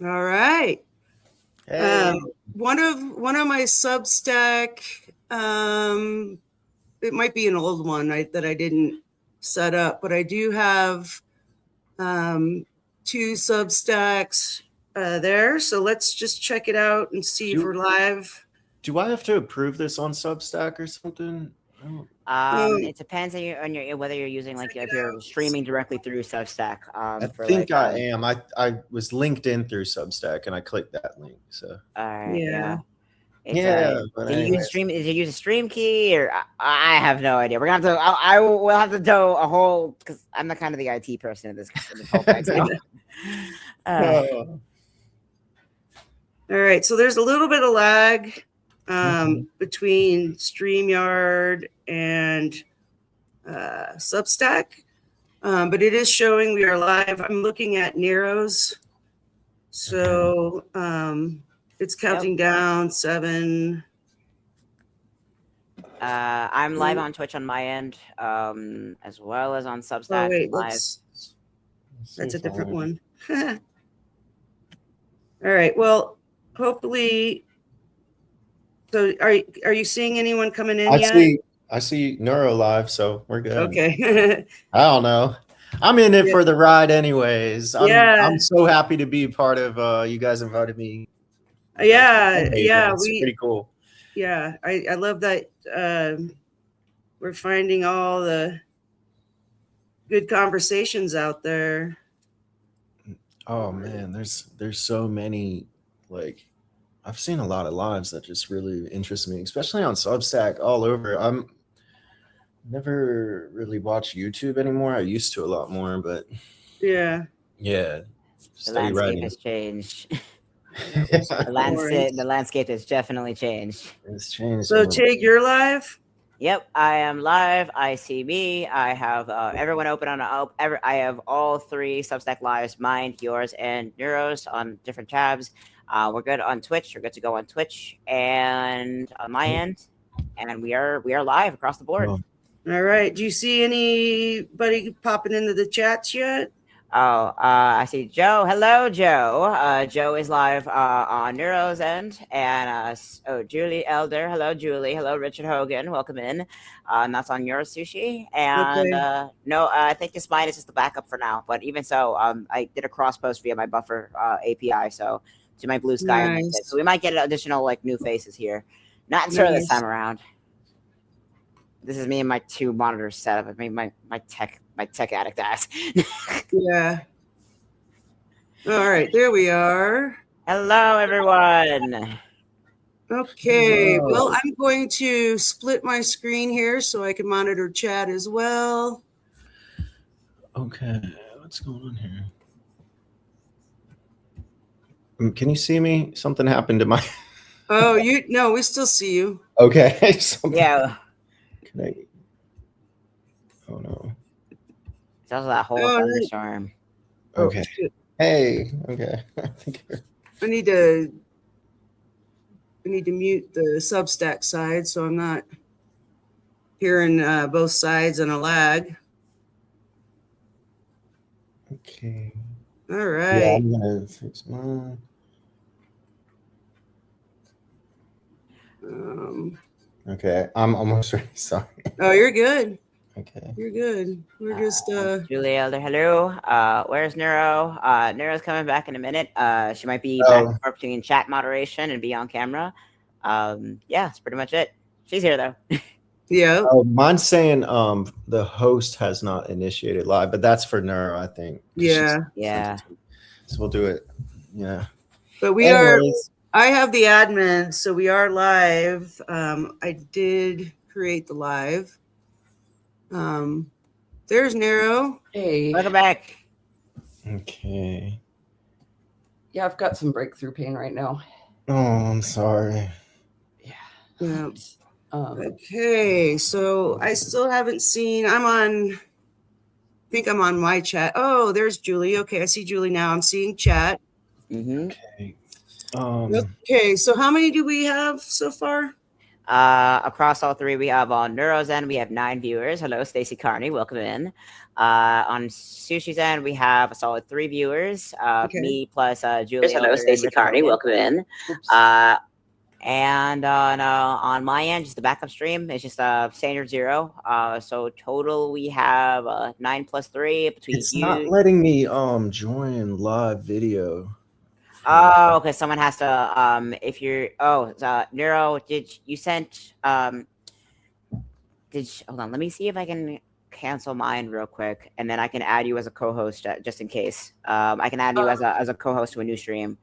All right. Hey. One of my Substack, it might be an old one that I didn't set up, but I do have two Substacks there. So let's just check it out and see if Do we're live. do I have to approve this on Substack or something? I don't. Um, It depends on your whether you're using like check it if you're out. streaming directly through Substack. I For think like I am. I was linked in through Substack and I clicked that link. So all right, Yeah. yeah. It's yeah, but Did you use a anyways, stream? Did you use a stream key or I have no idea. We're gonna have to. We'll have to do a whole because I'm the kind of the IT person in this whole thing. So. Uh, oh, All right. So there's a little bit of lag okay. between StreamYard and Substack, but it is showing we are live. I'm looking at Nero's. So it's counting down 7. I'm live on Twitch on my end, as well as on Substack. Oh, wait. Live. That's a different one. All right. Well, hopefully. So are you seeing anyone coming in yet? I see Neuro live, so we're good. Okay. I don't know. I'm in it Yeah. for the ride, anyways. Yeah. I'm so happy to be part of. You guys invited me. Yeah. Hey, Yeah. it's pretty cool. Yeah. I love that we're finding all the good conversations out there. Oh man, there's so many. Like, I've seen a lot of lives that just really interest me, especially on Substack all over. I'm never really watch YouTube anymore. I used to a lot more, but Yeah. yeah, The steady landscape writing. has changed. Yeah. The landscape has definitely changed. It's changed. So Tig, you're live? Yep, I am live. I see me. I have everyone open on I have all 3 Substack lives, mine, yours, and Neuro's on different tabs. We're good on Twitch. We're good to go on Twitch and on my end, and we are live across the board. Oh. All right. Do you see anybody popping into the chats yet? Oh, I see Joe. Hello, Joe. Joe is live on Neuro's end, and Julie Elder. Hello, Julie. Hello, Richard Hogan. Welcome in. And that's on your sushi. And Okay. no, I think this mine is just the backup for now. But even so, I did a cross post via my Buffer API, so to my Blue Sky, and Nice. so we might get additional like new faces here. Not sure this time around. This is me and my 2 monitors setup. I mean, my tech addict ass. Yeah. All right, there we are. Hello, everyone. Okay, well, I'm going to split my screen here so I can monitor chat as well. Okay, what's going on here? Can you see me? Something happened to my. Oh, no, we still see you. Okay. Yeah. Can I? Oh no. It's also that whole thunderstorm. Okay. Oh, hey. Okay. I need to mute the Substack side so I'm not hearing both sides and a lag. Okay. All right. Yeah, I'm gonna fix mine. Okay, I'm almost ready. Sorry. Oh, you're good. Okay. You're good. We're just Julie Elder, hello. Where's Neuro? Neuro's coming back in a minute. She might be back between chat moderation and be on camera. Yeah, that's pretty much it. She's here though. Yeah. Mine's saying the host has not initiated live, but that's for Neuro, I think. Yeah. Yeah. So we'll do it. Yeah. But we I have the admin, so we are live. I did create the live. There's Nero. Hey. Welcome back. Okay. Yeah, I've got some breakthrough pain right now. Oh, I'm sorry. Yeah. Okay, so I still haven't seen. I think I'm on my chat. Oh, there's Julie. Okay, I see Julie now. I'm seeing chat. Mm-hmm. Okay. Okay, so how many do we have so far? Across all three, we have on Neuro's end, we have 9 viewers. Hello, Stacy Carney, welcome in. On Sushi's end, we have a solid 3 viewers. Me plus Julie. Hello, Stacy Carney, welcome in. And on my end, just the backup stream, it's just standard 0. So total, we have 9 plus 3 between It's you. not letting me join live video. Oh, okay. Someone has to if you're Neuro, did you sent hold on, let me see if I can cancel mine real quick, and then I can add you as a co-host just in case. I can add you as a co-host to a new stream.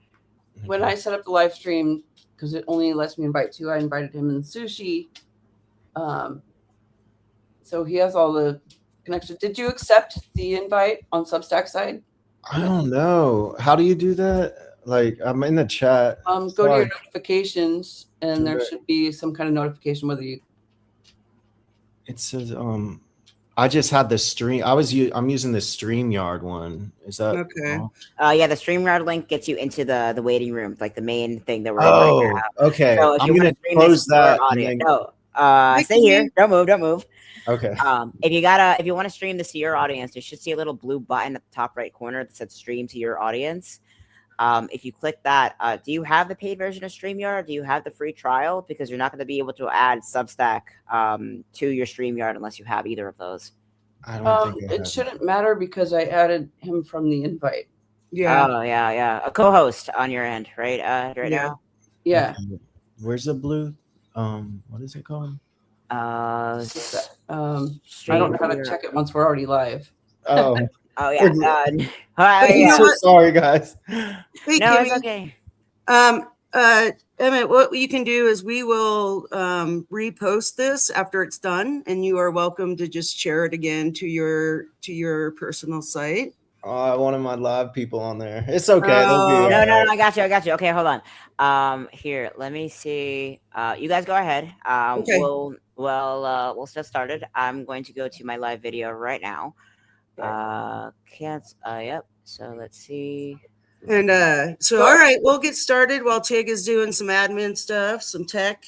When I set up the live stream, because it only lets me invite 2, I invited him and Sushi. So he has all the connections. Did you accept the invite on Substack side? I don't know. How do you do that? Like, I'm in the chat. Go to your notifications, and there should be some kind of notification whether you. It says I just had the stream. I'm using the StreamYard one. Is that okay? Yeah, the StreamYard link gets you into the waiting room, like the main thing that we're in right now. Okay. So I'm gonna close that. Stay here. Don't move. Okay. If you want to stream this to your audience, you should see a little blue button at the top right corner that says stream to your audience. If you click that, do you have the paid version of StreamYard? Do you have the free trial? Because you're not going to be able to add Substack to your StreamYard unless you have either of those. I don't think it shouldn't matter because I added him from the invite. Yeah. Oh, yeah. A co-host on your end, right? Now? Yeah. Okay. Where's the blue? What is it called? I don't know how to check it once we're already live. Oh. Oh yeah. I'm so sorry, guys. No, it's okay. Emmett, what you can do is we will repost this after it's done, and you are welcome to just share it again to your personal site. Oh, I wanted my live people on there. It's okay. No, I got you. Okay, hold on. Here, let me see. You guys go ahead. Okay. We'll get started. I'm going to go to my live video right now. Yep. So let's see. And all right, we'll get started while Tig is doing some admin stuff, some tech.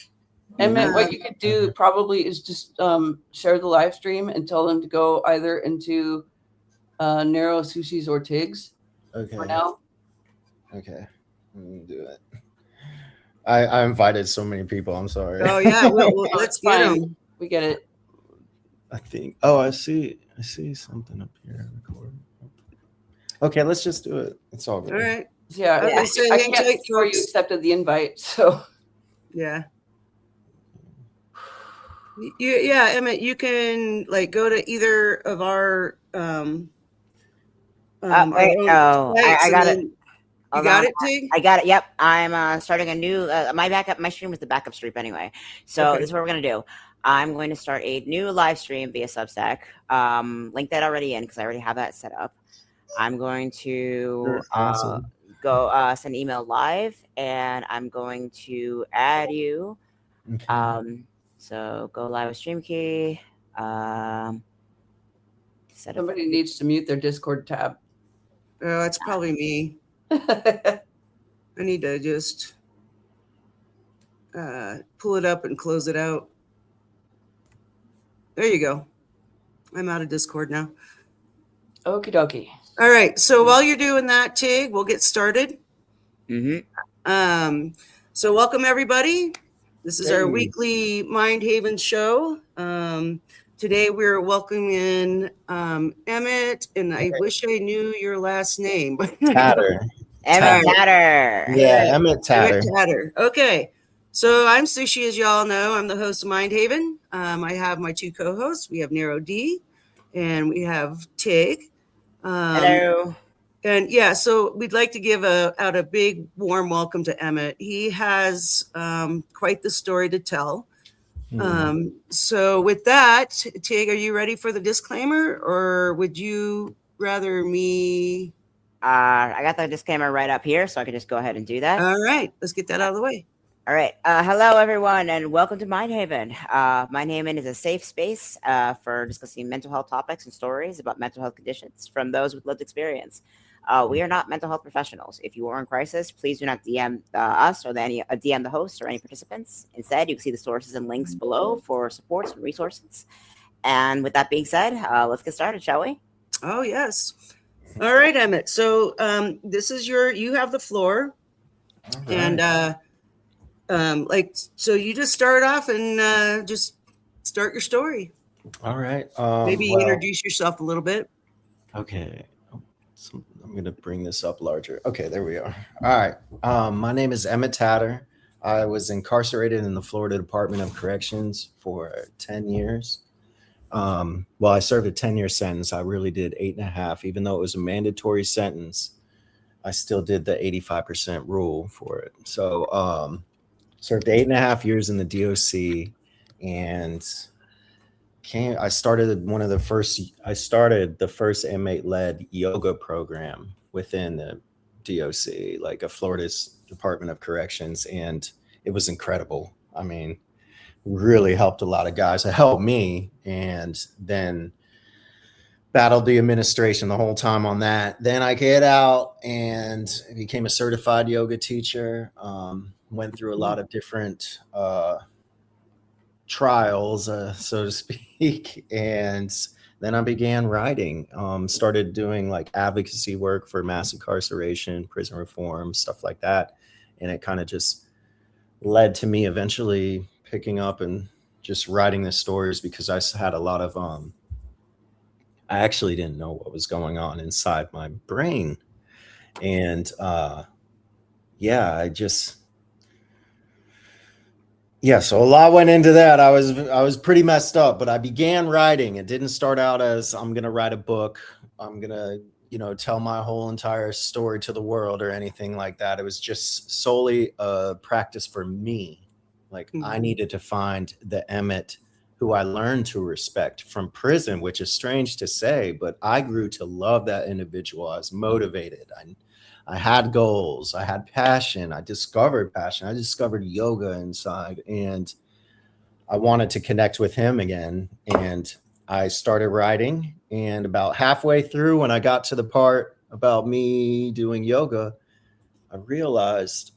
Emmett, what you could do probably is just share the live stream and tell them to go either into Neuro, Sushi's, or Tig's. Okay. For now. Okay. Let me do it. I invited so many people. I'm sorry. Oh yeah, let's get them. We get it. I think. Oh, I see something up here. Okay, let's just do it. It's all good. All right. Yeah. I can't before you accepted the invite. So. Yeah. Yeah, Emmett, you can like go to either of our. I got it. You got it, Tig? I got it. Yep. I'm starting a new. My stream is the backup stream anyway. So This is what we're gonna do. I'm going to start a new live stream via Substack. Link that already in because I already have that set up. I'm going to go send email live, and I'm going to add you. Okay. So go live with stream key. Somebody needs to mute their Discord tab. Oh, it's probably me. I need to just pull it up and close it out. There you go. I'm out of Discord now. Okie dokie. All right. So while you're doing that, Tig, we'll get started. Mm-hmm. So welcome, everybody. This is our weekly Mind Haven show. Today we're welcoming Emmett, and I wish I knew your last name. Tatter. Emmett Tatter. Yeah, Emmett Tatter. Emmett Tatter. Okay. So I'm Sushi, as y'all know. I'm the host of Mind Haven. I have my 2 co-hosts. We have Nero D, and we have Tig. Hello. And yeah, so we'd like to give out a big warm welcome to Emmett. He has quite the story to tell. So with that, Tig, are you ready for the disclaimer, or would you rather me? I got the disclaimer right up here, so I can just go ahead and do that. All right, let's get that out of the way. All right. Hello, everyone, and welcome to Mind Haven. Mind Haven is a safe space for discussing mental health topics and stories about mental health conditions from those with lived experience. We are not mental health professionals. If you are in crisis, please do not DM us or DM the host or any participants. Instead, you can see the sources and links below for supports and resources. And with that being said, let's get started, shall we? Oh, yes. All right, Emmett. So this is you have the floor. Right. And so you just start off and just start your story. All right. Maybe introduce yourself a little bit. Okay. So I'm going to bring this up larger. Okay, there we are. All right. My name is Emmett Tatter. I was incarcerated in the Florida Department of Corrections for 10 years. I served a 10-year sentence. I really did 8.5, even though it was a mandatory sentence. I still did the 85% rule for it. So served 8.5 years in the DOC, and I started the first inmate-led yoga program within the DOC, like a Florida's Department of Corrections, and it was incredible. I mean, really helped a lot of guys. It helped me, and then battled the administration the whole time on that. Then I get out and became a certified yoga teacher. Went through a lot of different trials, so to speak, and then I began writing. Started doing like advocacy work for mass incarceration, prison reform, stuff like that, and it kind of just led to me eventually picking up and just writing the stories, because I had a lot of I actually didn't know what was going on inside my brain, and so a lot went into that. I was pretty messed up, but I began writing. It didn't start out as I'm going to write a book. I'm going to, tell my whole entire story to the world or anything like that. It was just solely a practice for me. Like I needed to find the Emmett who I learned to respect from prison, which is strange to say, but I grew to love that individual. I was motivated. I had goals. I had passion. I discovered passion. I discovered yoga inside, and I wanted to connect with him again. And I started writing, and about halfway through, when I got to the part about me doing yoga, I realized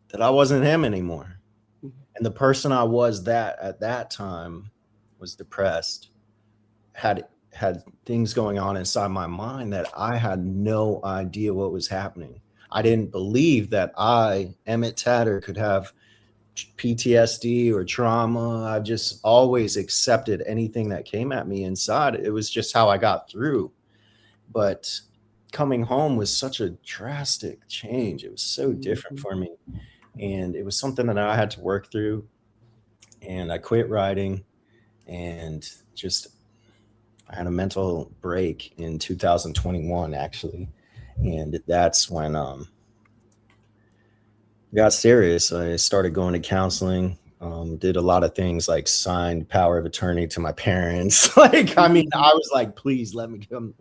that I wasn't him anymore. And the person I was at that time was depressed, had things going on inside my mind that I had no idea what was happening. I didn't believe that I, Emmett Tatter, could have PTSD or trauma. I just always accepted anything that came at me inside. It was just how I got through. But coming home was such a drastic change. It was so different for me. And it was something that I had to work through. And I quit writing, and I had a mental break in 2021, actually. And that's when it got serious. I started going to counseling, did a lot of things, like signed power of attorney to my parents. I was like, please let me come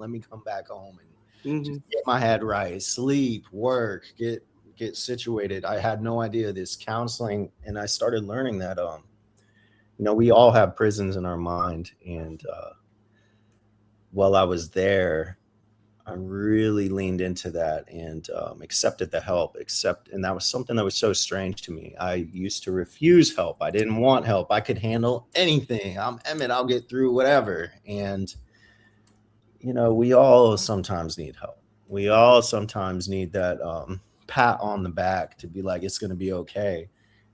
back home and just get my head right, sleep, work, get situated. I had no idea this counseling, and I started learning that we all have prisons in our mind. And while I was there, I really leaned into that and accepted the help. And that was something that was so strange to me. I used to refuse help. I didn't want help. I could handle anything. I'm Emmett. I'll get through whatever. And we all sometimes need help. We all sometimes need that pat on the back to be like, it's going to be okay.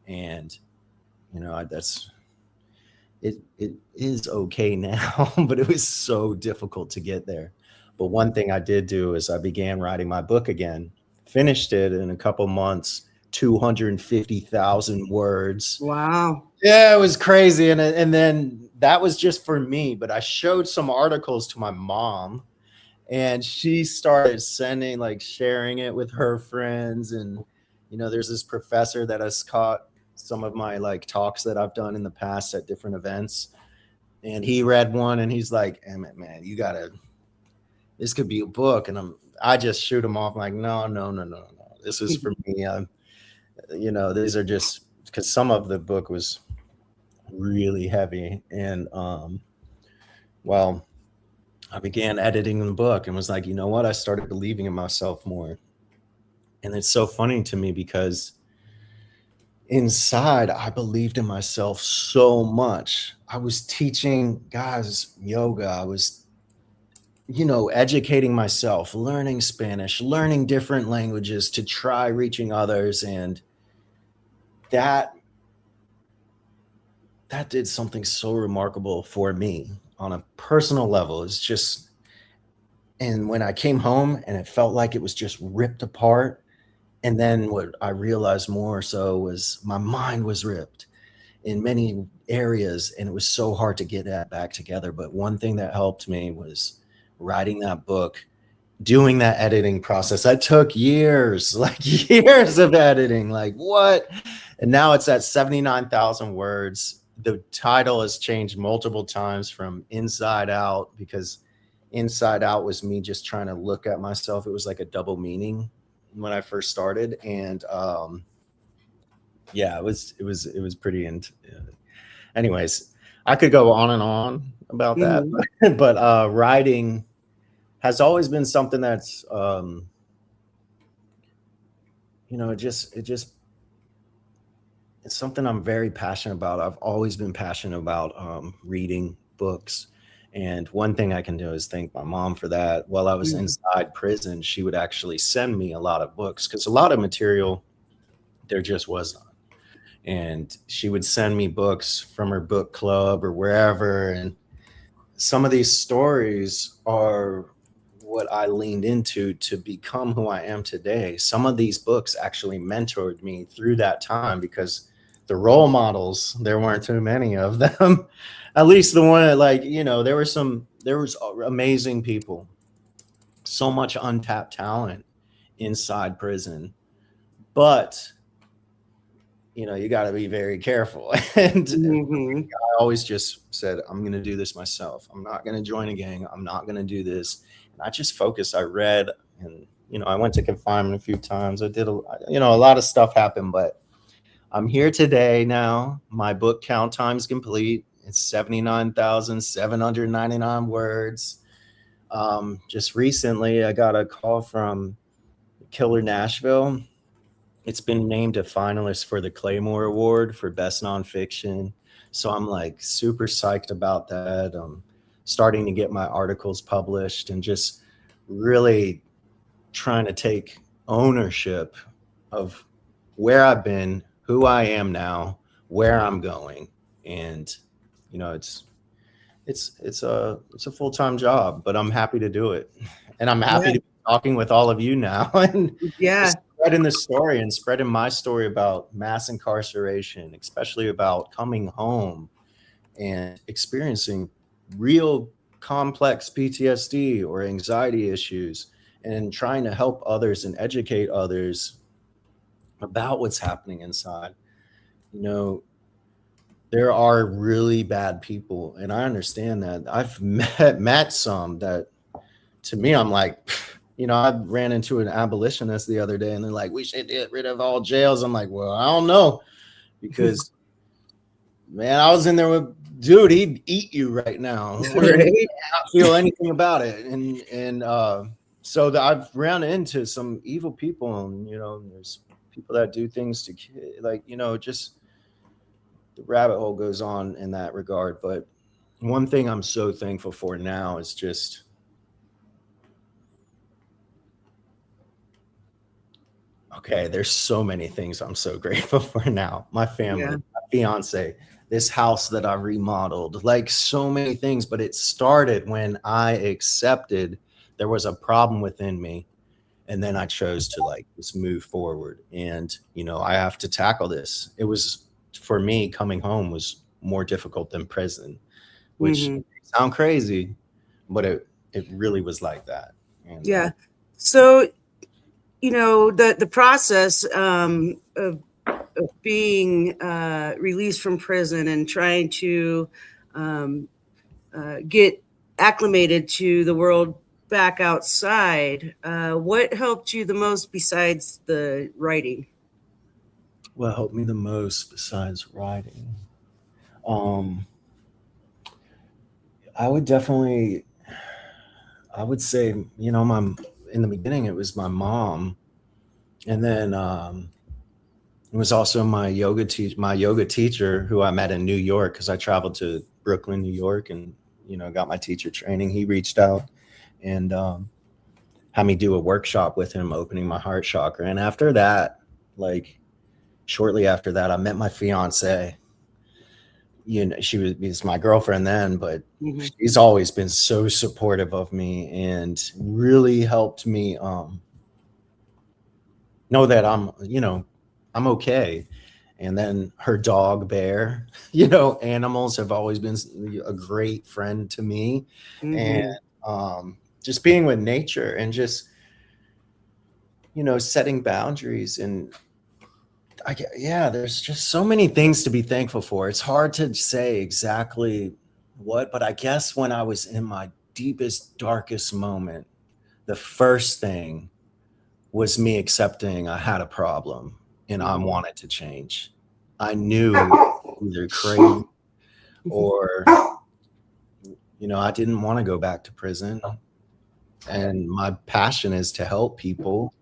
And it is okay now, but it was so difficult to get there. But one thing I did do is I began writing my book again, finished it in a couple months, 250,000 words. Wow. Yeah, it was crazy. And then that was just for me, but I showed some articles to my mom, and she started sharing it with her friends. And, there's this professor that has caught some of my talks that I've done in the past at different events. And he read one, and he's like, Emmett, man, this could be a book. And I just shoot him off like, no. This is for me. These are just, because some of the book was really heavy. And, I began editing the book and was like, you know what? I started believing in myself more. And it's so funny to me because inside, I believed in myself so much. I was teaching guys yoga. I was, educating myself, learning Spanish, learning different languages to try reaching others. And that did something so remarkable for me on a personal level. It's just, and when I came home and it felt like it was just ripped apart. And then what I realized more so was my mind was ripped in many areas, and it was so hard to get that back together. But one thing that helped me was writing that book, doing that editing process. That took years, like years of editing, like what? And now it's at 79,000 words. The title has changed multiple times from Inside Out, because Inside Out was me just trying to look at myself. It was like a double meaning when I first started. And yeah, it was pretty anyways, I could go on and on about that, but writing has always been something that's it's something I'm very passionate about. I've always been passionate about reading books. And one thing I can do is thank my mom for that. While I was inside prison, she would actually send me a lot of books, because a lot of material there just was not. And she would send me books from her book club or wherever. And some of these stories are what I leaned into to become who I am today. Some of these books actually mentored me through that time, because the role models, there weren't too many of them. At least the one, there was amazing people, so much untapped talent inside prison. But you got to be very careful. And I always just said, I'm going to do this myself. I'm not going to join a gang. I'm not going to do this. And I just focused. I read, and, I went to confinement a few times. I did, a lot of stuff happened, but I'm here today now. My book count time's complete. It's 79,799 words. Just recently, I got a call from Killer Nashville. It's been named a finalist for the Claymore Award for Best Nonfiction. So I'm like super psyched about that. I'm starting to get my articles published and just really trying to take ownership of where I've been, who I am now, where I'm going. And, it's a full-time job, but I'm happy to do it. And I'm happy to be talking with all of you now. And spreading the story and spreading my story about mass incarceration, especially about coming home and experiencing real complex PTSD or anxiety issues, and trying to help others and educate others about what's happening inside. There are really bad people, and I understand that. I've met some that, to me, I'm like, I ran into an abolitionist the other day, and they're like, we should get rid of all jails. I'm like, well, I don't know, because man, I was in there with dude, he'd eat you right now. Right? Not feel anything about it. And so I've ran into some evil people, and there's people that do things to just the rabbit hole goes on in that regard. But one thing I'm so thankful for now is just there's so many things I'm so grateful for now. My family, my fiance, this house that I remodeled, like so many things. But it started when I accepted there was a problem within me. And then I chose to just move forward. And, I have to tackle this. It was, for me, coming home was more difficult than prison, which sound crazy, but it really was like that. And, So, the process of being released from prison and trying to get acclimated to the world back outside, what helped you the most besides the writing? What helped me the most besides writing? I would definitely I would say, you know, in the beginning, it was my mom. And then it was also my yoga teacher who I met in New York, because I traveled to Brooklyn, New York, and, you know, got my teacher training. He reached out and had me do a workshop with him, opening my heart chakra. And after that, like shortly after that, I met my fiance. You know, she was my girlfriend then, but she's always been so supportive of me and really helped me know that I'm okay. And then her dog Bear, you know, animals have always been a great friend to me. And just being with nature and just, you know, setting boundaries. And there's just so many things to be thankful for. It's hard to say exactly what, but I guess when I was in my deepest, darkest moment, the first thing was me accepting I had a problem and I wanted to change. I knew either crazy or, you know, I didn't want to go back to prison. And my passion is to help people.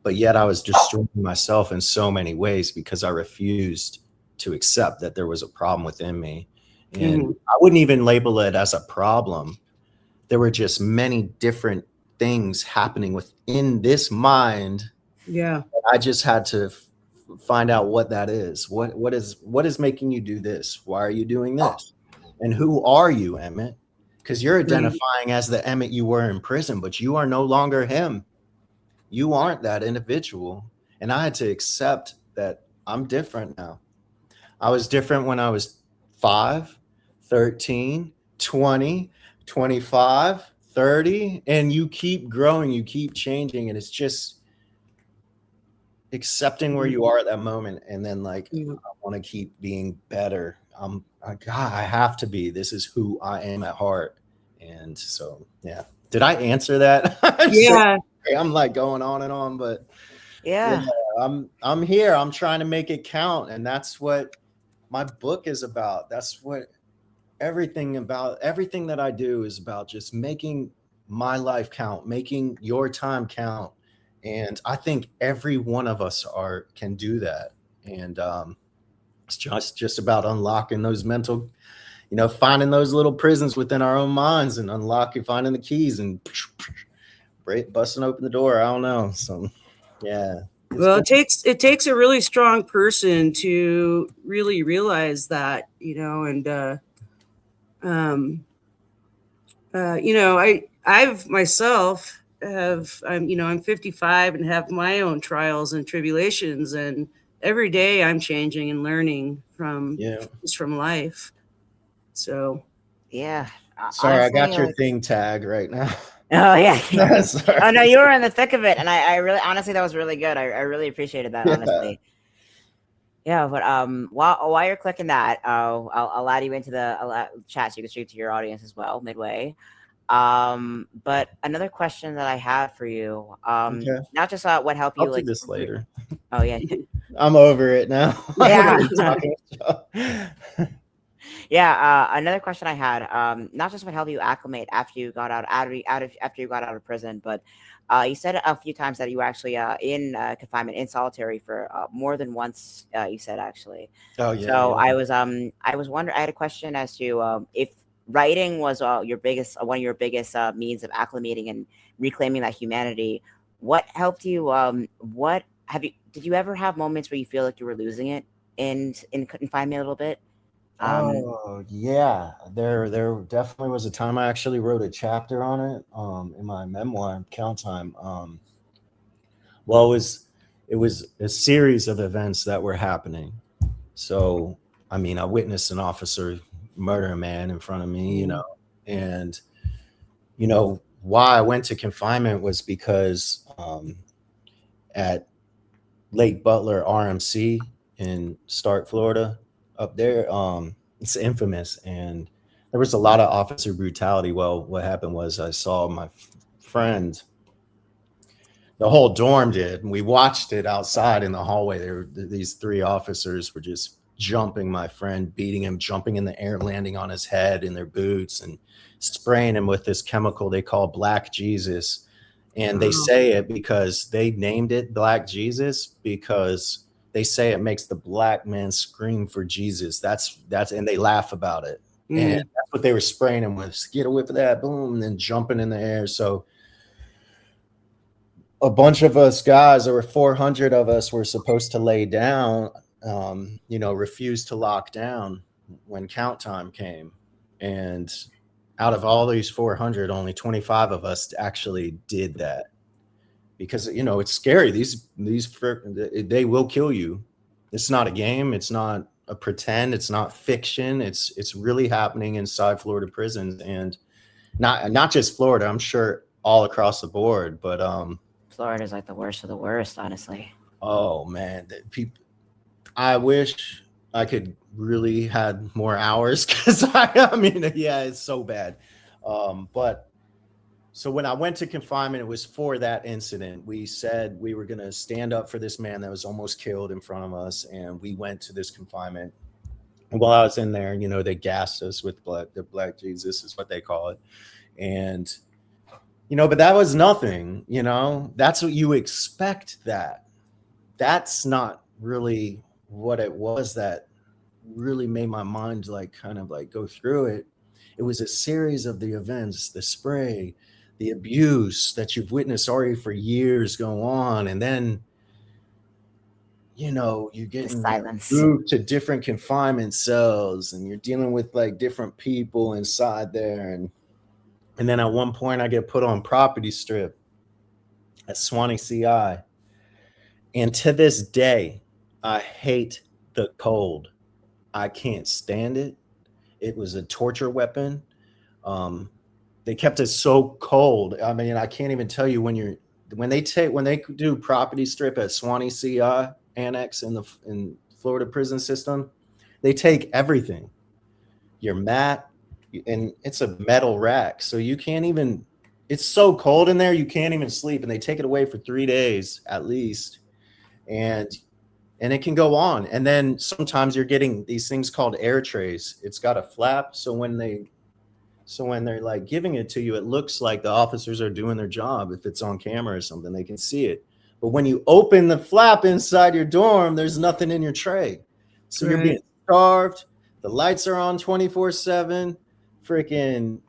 But yet I was destroying myself in so many ways because I refused to accept that there was a problem within me. And I wouldn't even label it as a problem. There were just many different things happening within this mind. Yeah. I just had to find out what that is. What is making you do this? Why are you doing this? And who are you, Emmett? Because you're identifying as the Emmett you were in prison, but you are no longer him. You aren't that individual. And I had to accept that I'm different now. I was different when I was 5, 13, 20, 25, 30, and you keep growing, you keep changing. And it's just accepting where you are at that moment. And then like, I want to keep being better. I have to be. This is who I am at heart. And so, yeah. Did I answer that? Yeah. I'm like going on and on, but yeah, I'm here. I'm trying to make it count. And that's what my book is about. That's what everything that I do is about, just making my life count, making your time count. And I think every one of us can do that. And it's just about unlocking those mental, you know, finding those little prisons within our own minds and finding the keys and busting open the door. I don't know. So, yeah. Well, it takes a really strong person to really realize that, you know, and you know, I've myself I'm 55 and have my own trials and tribulations, and every day I'm changing and learning from life. So yeah. Sorry, honestly, I got your thing tagged right now. Oh yeah. Oh no, you were in the thick of it, and I really, honestly, that was really good. I really appreciated that, honestly. Yeah, but while you're clicking that, I'll add you into the chat so you can stream to your audience as well midway. But another question that I have for you, not just what helped you. I'll do this later. Oh yeah. I'm over it now. Yeah. Yeah. Another question I had, not just what helped you acclimate after you got after you got out of prison, but you said a few times that you were actually in confinement, in solitary for more than once. You said actually. Oh yeah. So yeah. I was wondering. I had a question as to if writing was one of your biggest means of acclimating and reclaiming that humanity. What helped you? Did you ever have moments where you feel like you were losing it in confinement a little bit? Oh yeah, there definitely was a time. I actually wrote a chapter on it in my memoir, Count Time. Well, it was a series of events that were happening. So I mean, I witnessed an officer murder a man in front of me, you know, and you know why I went to confinement was because at Lake Butler RMC in Stark, Florida, up there, it's infamous, and there was a lot of officer brutality. Well, what happened was I saw my friend, the whole dorm did, and we watched it outside in the hallway. These 3 officers were just jumping my friend, beating him, jumping in the air, landing on his head in their boots, and spraying him with this chemical they call Black Jesus. And they say it because they named it Black Jesus because they say it makes the black man scream for Jesus. That's and they laugh about it. And that's what they were spraying him with. Get a whiff of that, boom, and then jumping in the air. So a bunch of us guys, there were 400 of us, were supposed to lay down, refuse to lock down when count time came. And out of all these 400, only 25 of us actually did that. Because, it's scary. These they will kill you. It's not a game. It's not a pretend. It's not fiction. It's really happening inside Florida prisons, and not just Florida. I'm sure all across the board. But Florida's like the worst of the worst, honestly. Oh man, I wish I could really had more hours because it's so bad. But so when I went to confinement, it was for that incident. We said we were going to stand up for this man that was almost killed in front of us. And we went to this confinement. And while I was in there, they gassed us with the Black Jesus is what they call it. And, but that was nothing, that's what you expect. That's not really what it was that really made my mind go through it. It was a series of the events, the spray, the abuse that you've witnessed already for years go on. And then, you're getting moved to different confinement cells and you're dealing with different people inside there. And then at one point I get put on property strip at Swanee CI. And to this day, I hate the cold. I can't stand it. It was a torture weapon. They kept it so cold. I mean, I can't even tell you when they do property strip at Swanee CI Annex in Florida prison system, they take everything. Your mat, and it's a metal rack, so you can't even. It's so cold in there, you can't even sleep, and they take it away for 3 days at least, and it can go on. And then sometimes you're getting these things called air trays. It's got a flap, so when they're giving it to you, it looks like the officers are doing their job. If it's on camera or something, they can see it. But when you open the flap inside your dorm, there's nothing in your tray. So You're being starved. The lights are on 24/7. Freaking.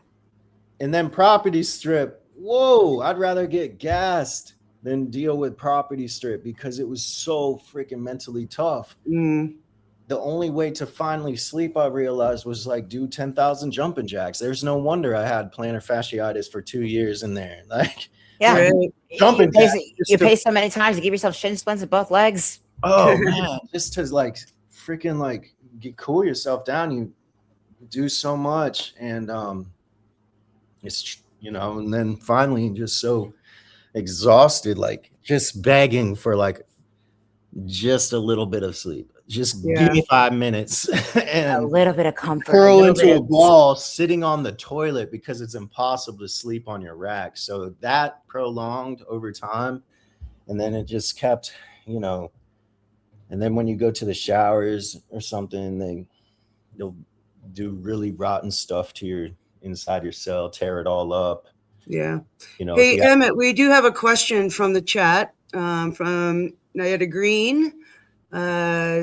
And then property strip. Whoa, I'd rather get gassed than deal with property strip because it was so freaking mentally tough. The only way to finally sleep, I realized, was do 10,000 jumping jacks. There's no wonder I had plantar fasciitis for 2 years in there. Jumping jacks. You pay so many times to give yourself shin splints in both legs. Oh man, just to freaking cool yourself down. You do so much, and it's and then finally just so exhausted, just begging for just a little bit of sleep. Just give me 5 minutes and a little bit of comfort. Curl into a ball sitting on the toilet because it's impossible to sleep on your rack. So that prolonged over time. And then it just kept, and then when you go to the showers or something, they'll do really rotten stuff to your inside your cell, tear it all up. Yeah. Hey, Emmett, we do have a question from the chat from Nayada Green.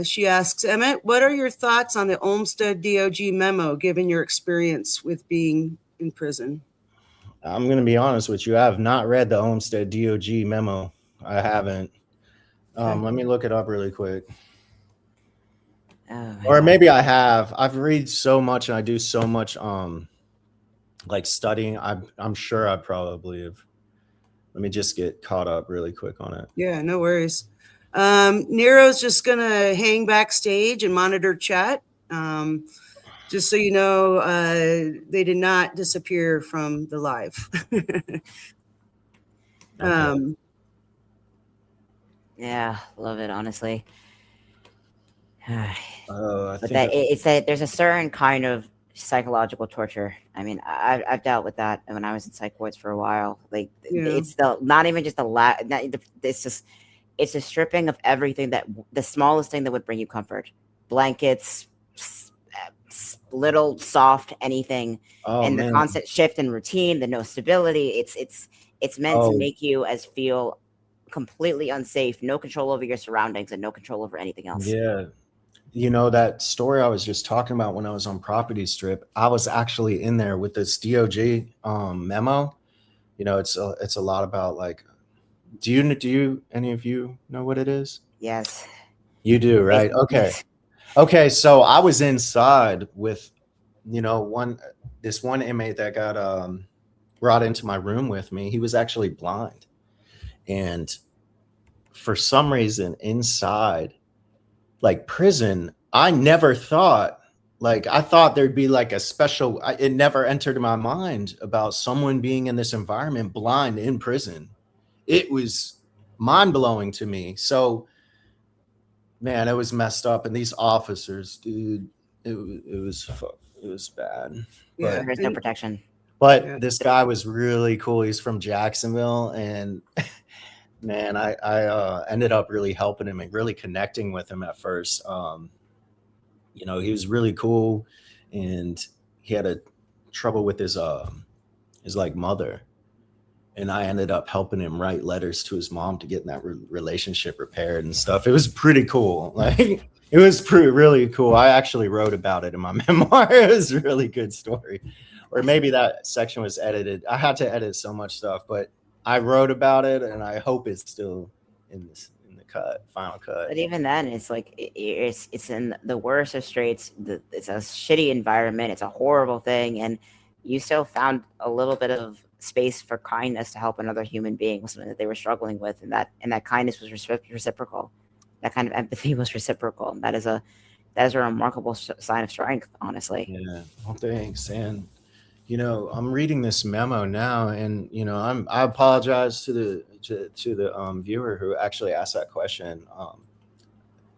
She asks, Emmett, what are your thoughts on the Olmsted DOG memo, given your experience with being in prison? I'm going to be honest with you. I have not read the Olmsted DOG memo. I haven't. Let me look it up really quick. Or maybe I have. I've read so much and I do so much studying. I'm sure I probably have. Let me just get caught up really quick on it. Yeah, no worries. Nero's just going to hang backstage and monitor chat. Just so you know, they did not disappear from the live. Okay. Yeah, love it, honestly. But it's that there's a certain kind of psychological torture. I mean, I've dealt with that when I was in psych wards for a while. It's not even just it's just. It's a stripping of everything the smallest thing that would bring you comfort. blankets, little soft anything, and man. the constant shift in routine, the no stability. It's meant to make you as feel completely unsafe, no control over your surroundings, and no control over anything else. Yeah. You know, that story I was just talking about when I was on Property Strip, I was actually in there with this DOJ memo. You know, it's a lot about like, do you any of you know what it is? Yes. You do, right? Okay. Yes. Okay, so I was inside with, you know, this one inmate that got brought into my room with me. He was actually blind. And for some reason inside like prison, I never thought, like, I thought there'd be like a special, it never entered my mind about someone being in this environment blind in prison. It was mind blowing to me. So, man, it was messed up. And these officers, dude, it was bad. Yeah. There's no protection. But this guy was really cool. He's from Jacksonville, and man, I ended up really helping him and really connecting with him at first. You know, he was really cool, and he had a trouble with his like mother, and I ended up helping him write letters to his mom to get that relationship repaired and stuff. It was pretty cool. Like, it was really cool. I actually wrote about it in my memoir. It was a really good story. Or maybe that section was edited. I had to edit so much stuff, but I wrote about it, and I hope it's still in the final cut. But even then, it's like it's in the worst of straits. It's a shitty environment. It's a horrible thing, and you still found a little bit of space for kindness to help another human being with something that they were struggling with, and that kindness was reciprocal. That kind of empathy was reciprocal. And that is a remarkable sign of strength, honestly. Yeah. Well, thanks. And you know, I'm reading this memo now, and you know, I apologize to the viewer who actually asked that question.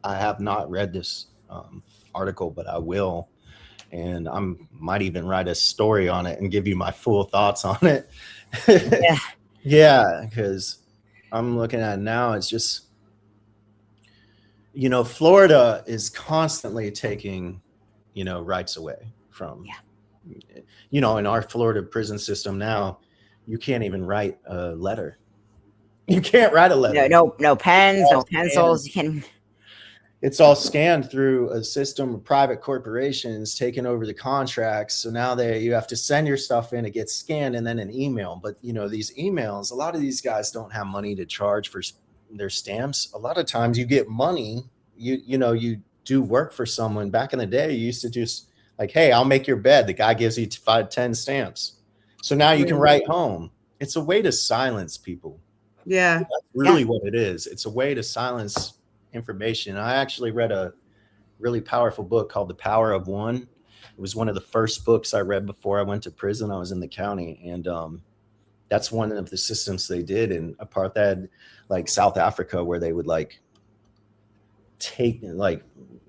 I have not read this article, but I will, and I might even write a story on it and give you my full thoughts on it. Yeah, yeah, because I'm looking at it now. It's just, you know, Florida is constantly taking, you know, rights away from. Yeah. You know, in our Florida prison system now, you can't even write a letter. You can't write a letter. No pens, no pencils. You can. It's all scanned through a system of private corporations taking over the contracts. So now you have to send your stuff in, it gets scanned, and then an email. But you know, these emails, a lot of these guys don't have money to charge for their stamps. A lot of times you get money. You know, you do work for someone. Back in the day, you used to just like, hey, I'll make your bed. The guy gives you 5-10 stamps. So now you can write home. It's a way to silence people. Yeah. That's really what it is. It's a way to silence information. I actually read a really powerful book called The Power of One. It was one of the first books I read before I went to prison. I was in the county, and that's one of the systems they did in apartheid, like South Africa, where they would like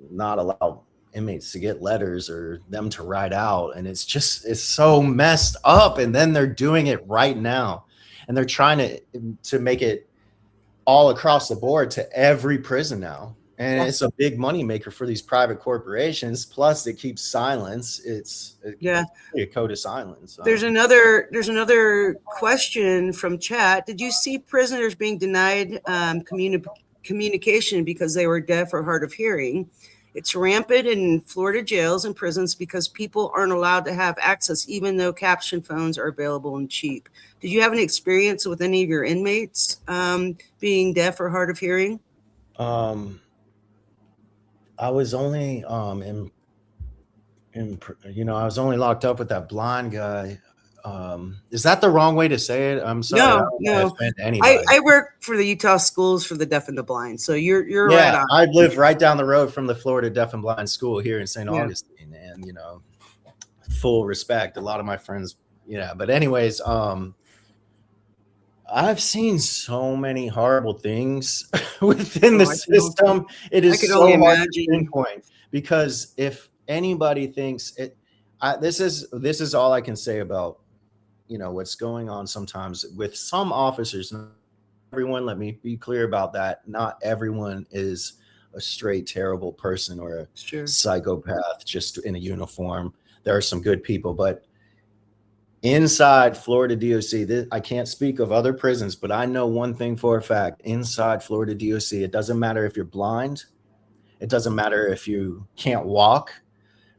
not allow inmates to get letters or them to write out. And it's so messed up. And then they're doing it right now, and they're trying to make it all across the board to every prison now. And it's a big money maker for these private corporations. Plus it keeps silence. It's a code of silence. There's another question from chat. Did you see prisoners being denied communication because they were deaf or hard of hearing? It's rampant in Florida jails and prisons because people aren't allowed to have access, even though caption phones are available and cheap. Did you have any experience with any of your inmates being deaf or hard of hearing? I was only I was only locked up with that blind guy. Is that the wrong way to say it? I'm sorry. No. I work for the Utah Schools for the Deaf and the Blind. So you're right on. I live right down the road from the Florida Deaf and Blind School here in St. Augustine, and you know, full respect. A lot of my friends, but anyways, I've seen so many horrible things within the system. It is so hard to pinpoint, because if anybody thinks it, this is all I can say about what's going on sometimes with some officers. Not everyone, let me be clear about that. Not everyone is a straight terrible person or a Sure. psychopath just in a uniform. There are some good people, but inside Florida DOC, I can't speak of other prisons, but I know one thing for a fact. Inside Florida DOC, it doesn't matter if you're blind. It doesn't matter if you can't walk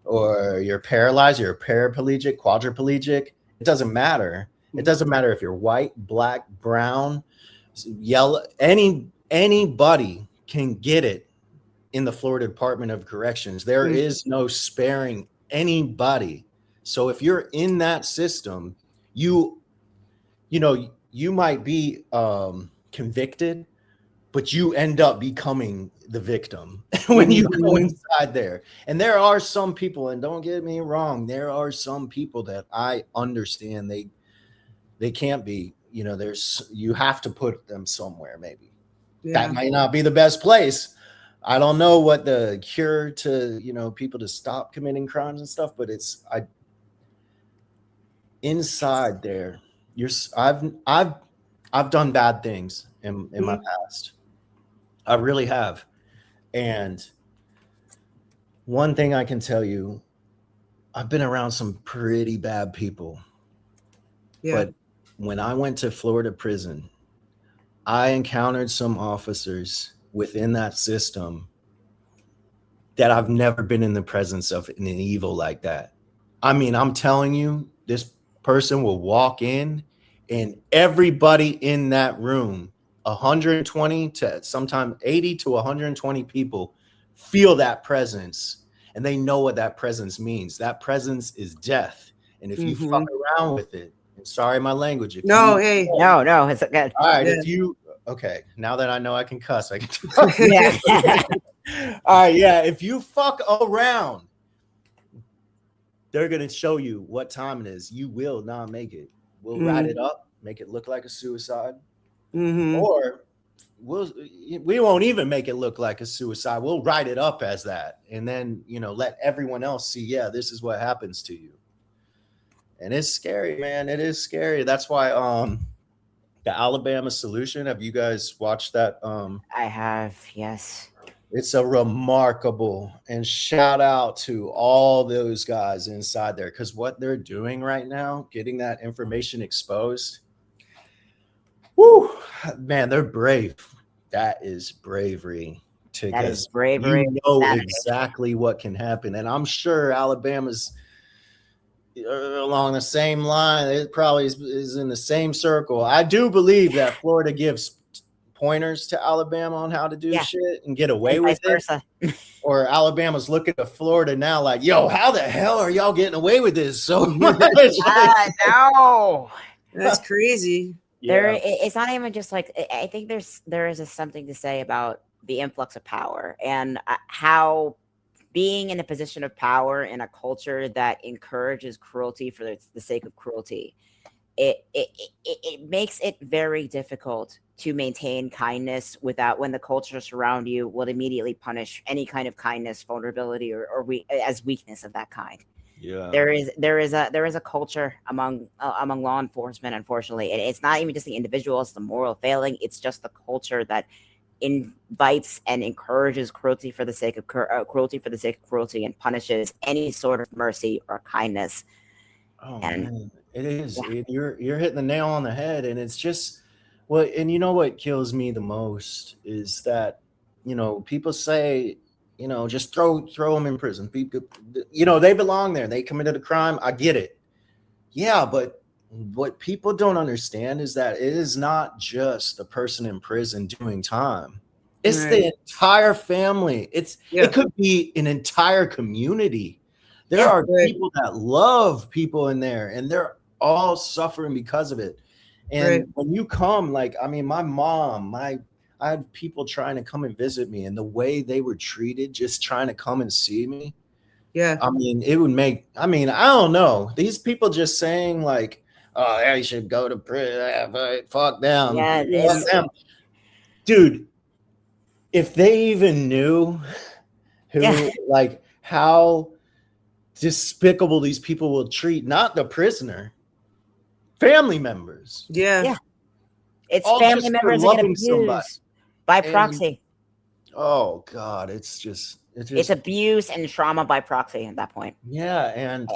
or you're paralyzed, you're paraplegic, quadriplegic. It doesn't matter. It doesn't matter if you're white, black, brown, yellow. Anybody can get it in the Florida Department of Corrections. There is no sparing anybody. So if you're in that system, you might be convicted, but you end up becoming the victim when you go inside there. And there are some people, and don't get me wrong, there are some people that I understand they can't be, you have to put them somewhere maybe. Yeah. That might not be the best place. I don't know what the cure to, people to stop committing crimes and stuff, but inside there, I've done bad things in my past. I really have. And one thing I can tell you, I've been around some pretty bad people. Yeah. But when I went to Florida prison, I encountered some officers within that system that I've never been in the presence of an evil like that. I mean, I'm telling you, this person will walk in and everybody in that room, 120 to sometimes 80 to 120 people feel that presence and they know what that presence means. That presence is death. And if you fuck around with it, and sorry, my language. No, it's good. All right. Okay. Now that I know I can cuss, I can talk. Yeah. All right. Yeah. If you fuck around, they're going to show you what time it is. You will not make it. We'll write it up, make it look like a suicide. Or we won't even make it look like a suicide. We'll write it up as that. And then, let everyone else see, yeah, this is what happens to you. And it's scary, man. It is scary. That's why the Alabama Solution, have you guys watched that? I have, yes. It's a remarkable, and shout out to all those guys inside there, because what they're doing right now, getting that information exposed, whoo, man, they're brave. That is bravery. That is bravery. You know exactly what can happen. And I'm sure Alabama's along the same line. It probably is in the same circle. I do believe that Florida gives pointers to Alabama on how to do shit and get away with it. Or Alabama's looking to Florida now like, yo, how the hell are y'all getting away with this so much? I know. That's crazy. It's not even just like, I think there is something to say about the influx of power and how being in a position of power in a culture that encourages cruelty for the sake of cruelty, it makes it very difficult to maintain kindness when the culture around you will immediately punish any kind of kindness, vulnerability, or as weakness of that kind. Yeah, there is a culture among law enforcement, unfortunately, and it's not even just the individual; it's the moral failing. It's just the culture that invites and encourages cruelty for the sake of cruelty and punishes any sort of mercy or kindness. Oh, man, it is. Yeah. You're hitting the nail on the head, and it's just and you know what kills me the most is that people say just throw them in prison. People, they belong there. They committed a crime. I get it. Yeah, but what people don't understand is that it is not just the person in prison doing time. It's the entire family. It could be an entire community. There are people that love people in there, and they're all suffering because of it. And when you come, my mom, I had people trying to come and visit me, and the way they were treated, just trying to come and see me. Yeah. It would make, I don't know. These people just saying oh, I should go to prison. Fuck them. Yeah, fuck them. Dude, if they even knew how despicable these people will treat not the prisoner, family members. Yeah. It's all family members that get abused by proxy. Oh God, it's It's abuse and trauma by proxy at that point. Yeah, and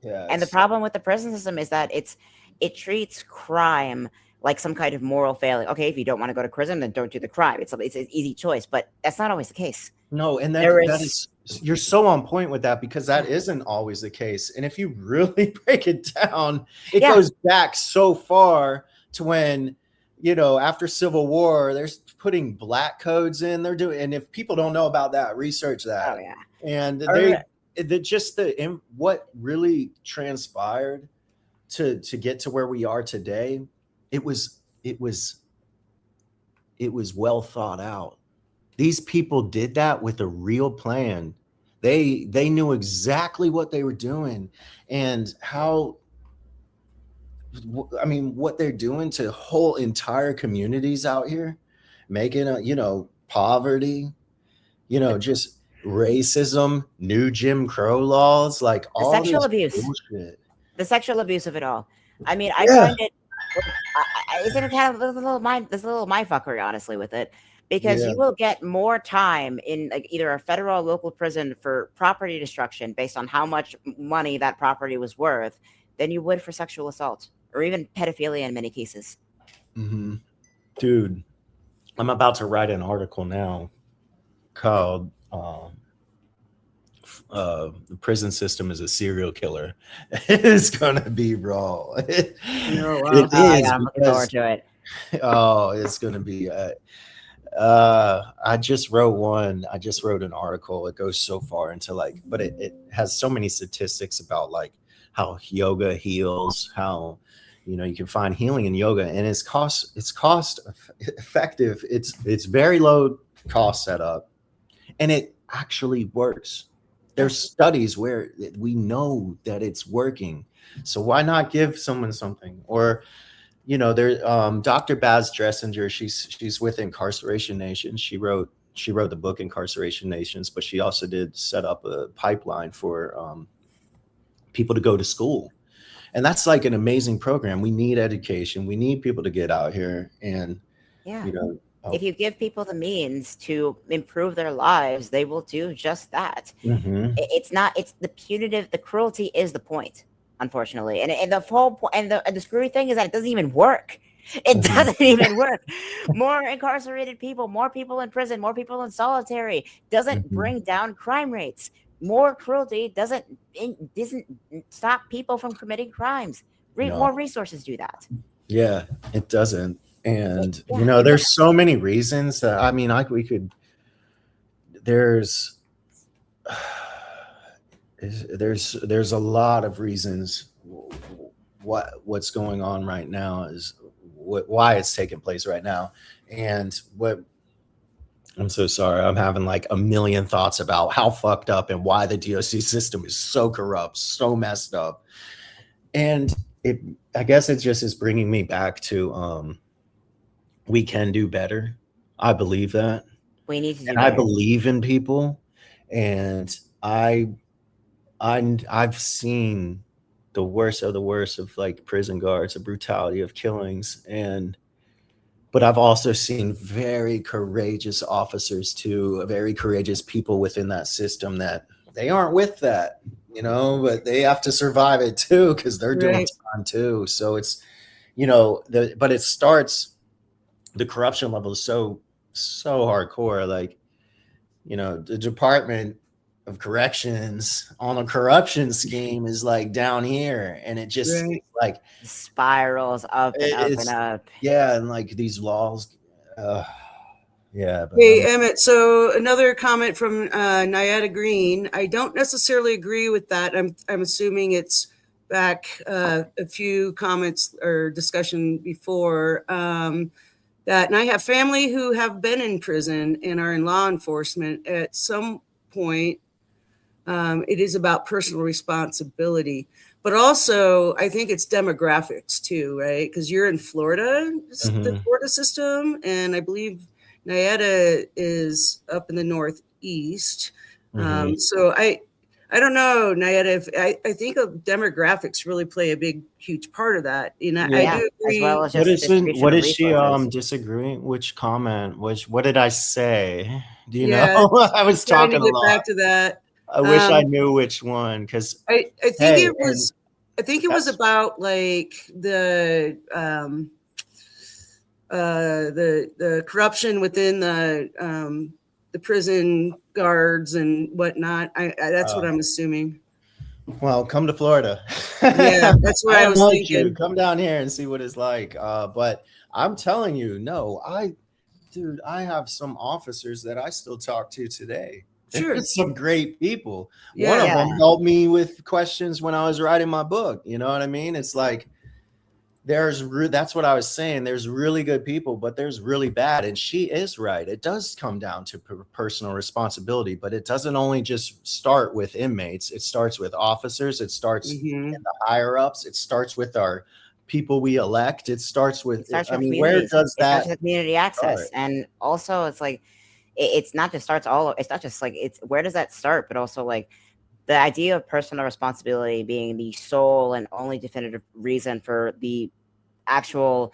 yeah. And the problem with the prison system is that it treats crime like some kind of moral failing. Okay, if you don't want to go to prison, then don't do the crime. It's an easy choice, but that's not always the case. No, and that is you're so on point with that, because that isn't always the case. And if you really break it down, it goes back so far to when, after Civil War, they're putting black codes in. They're doing, and if people don't know about that, research that. Oh yeah. And what really transpired to get to where we are today, it was well thought out. These people did that with a real plan. They knew exactly what they were doing and what they're doing to whole entire communities out here, making poverty, just racism, new Jim Crow laws, like all sexual abuse, bullshit. The sexual abuse of it all. I mean, I find it. Isn't it kind of this little mindfuckery, honestly, with it? Because you will get more time in either a federal or local prison for property destruction based on how much money that property was worth than you would for sexual assault or even pedophilia in many cases. Mm-hmm. Dude, I'm about to write an article now called the prison system is a serial killer. It's gonna be raw. Wow. It is. I'm looking forward to it. Oh, it's gonna be. I just wrote an article. It goes so far into but it has so many statistics about how yoga heals, how you can find healing in yoga, and it's cost effective. It's very low cost setup, and it actually works. There's studies where we know that it's working. So why not give someone something? Or Dr. Baz Dressinger, she's with Incarceration Nation. She wrote the book Incarceration Nations, but she also did set up a pipeline for people to go to school. And that's an amazing program. We need education. We need people to get out here and if you give people the means to improve their lives, they will do just that. Mm-hmm. It's the punitive, the cruelty is the point, unfortunately. And the whole point, and the screwy thing is that it doesn't even work. It doesn't even work. More incarcerated people, more people in prison, more people in solitary doesn't bring down crime rates. More cruelty doesn't stop people from committing crimes. More resources do that. Yeah, it doesn't. And there's so many reasons that there's a lot of reasons what's going on right now is why it's taking place right now. And I'm so sorry, I'm having a million thoughts about how fucked up and why the DOC system is so corrupt, so messed up. And I guess it just is bringing me back to we can do better. I believe that. We need to do and better. I believe in people, and I've seen the worst of the worst of prison guards, the brutality of killings, but I've also seen very courageous officers too, very courageous people within that system that they aren't with that, but they have to survive it too because they're doing time too. So it's, but it starts. The corruption level is so hardcore. The Department of Corrections on a corruption scheme is down here, and it just spirals up and up and up. Yeah, and these laws. Yeah. But hey, Emmett. So another comment from Nyada Green. I don't necessarily agree with that. I'm assuming it's back a few comments or discussion before. And I have family who have been in prison and are in law enforcement. At some point, it is about personal responsibility, but also I think it's demographics too, right? Because you're in Florida, the Florida system, and I believe Nyada is up in the Northeast. So I I don't know, Nayeta. I think demographics really play a huge part of that. I Yeah, do agree. as well as What just what is she resources. disagreeing? Which comment? What did I say? Do you Yeah, know? I was trying to talking a get lot. back to that. I wish I knew which one, because I think hey, it was. I think it was about like the corruption within the prison guards and whatnot. That's what I'm assuming. Well, come to Florida. Yeah, that's what I was invite thinking. you. Come down here and see what it's like. But I'm telling you, no, dude, I have some officers that I still talk to today. Sure. There's some great people. Yeah. One of them helped me with questions when I was writing my book. You know what I mean? It's like that's what I was saying. There's really good people, but there's really bad. And she is right. It does come down to personal responsibility, but it doesn't only just start with inmates. It starts with officers. It starts in the higher ups. It starts with our people we elect. It starts with, where does that? It starts with community access. And also it's like, it's not just it's not just like, it's where does that start? But also like the idea of personal responsibility being the sole and only definitive reason for the actual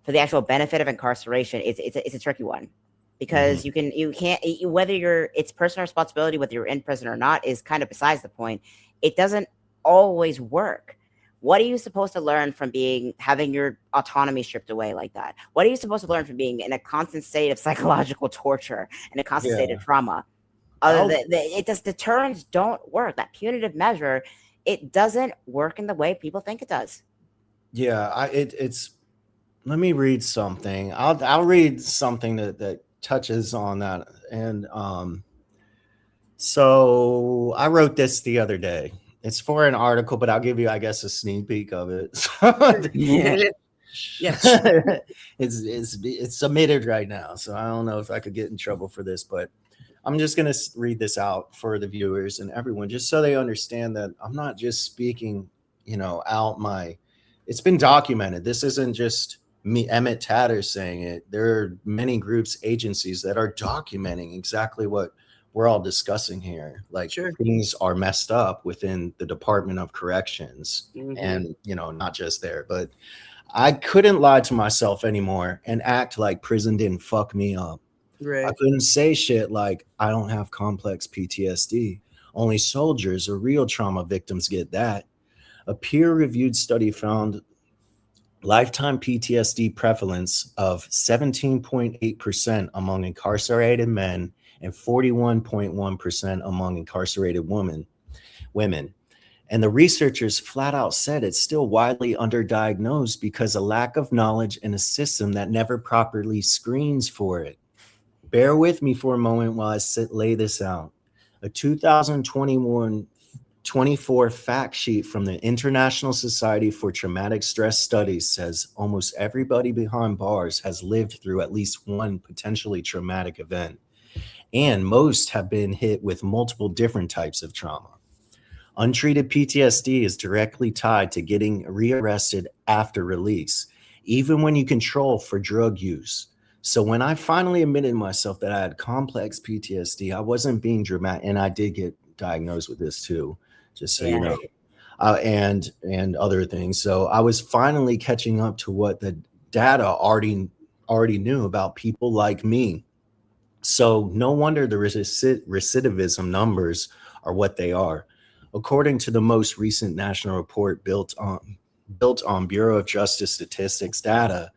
benefit of incarceration, it's a tricky one, because you can't whether it's personal responsibility whether you're in prison or not is kind of besides the point. It doesn't always work. What are you supposed to learn from having your autonomy stripped away like that? What are you supposed to learn from being in a constant state of psychological torture and a constant state of trauma? The deterrents don't work. That punitive measure, it doesn't work in the way people think it does. Yeah, it's. Let me read something. I'll read something that touches on that. And so I wrote this the other day. It's for an article, but I'll give you, I guess, a sneak peek of it. Yes. It's submitted right now, so I don't know if I could get in trouble for this, but I'm just going to read this out for the viewers and everyone, just so they understand that I'm not just speaking, out it's been documented. This isn't just me, Emmett Tatter, saying it. There are many groups, agencies that are documenting exactly what we're all discussing here. Like, things are messed up within the Department of Corrections, and, not just there, but I couldn't lie to myself anymore and act like prison didn't fuck me up. Right. I couldn't say shit like I don't have complex PTSD. Only soldiers or real trauma victims get that. A peer-reviewed study found lifetime PTSD prevalence of 17.8% among incarcerated men and 41.1% among incarcerated women. And the researchers flat out said it's still widely underdiagnosed because of lack of knowledge and a system that never properly screens for it. Bear with me for a moment while I lay this out. A 2024 fact sheet from the International Society for Traumatic Stress Studies says almost everybody behind bars has lived through at least one potentially traumatic event, and most have been hit with multiple different types of trauma. Untreated PTSD is directly tied to getting rearrested after release, even when you control for drug use. So when I finally admitted myself that I had complex PTSD, I wasn't being dramatic, and I did get diagnosed with this too, just so you know, and other things. So I was finally catching up to what the data already knew about people like me. So no wonder the recidivism numbers are what they are. According to the most recent national report built on Bureau of Justice Statistics data,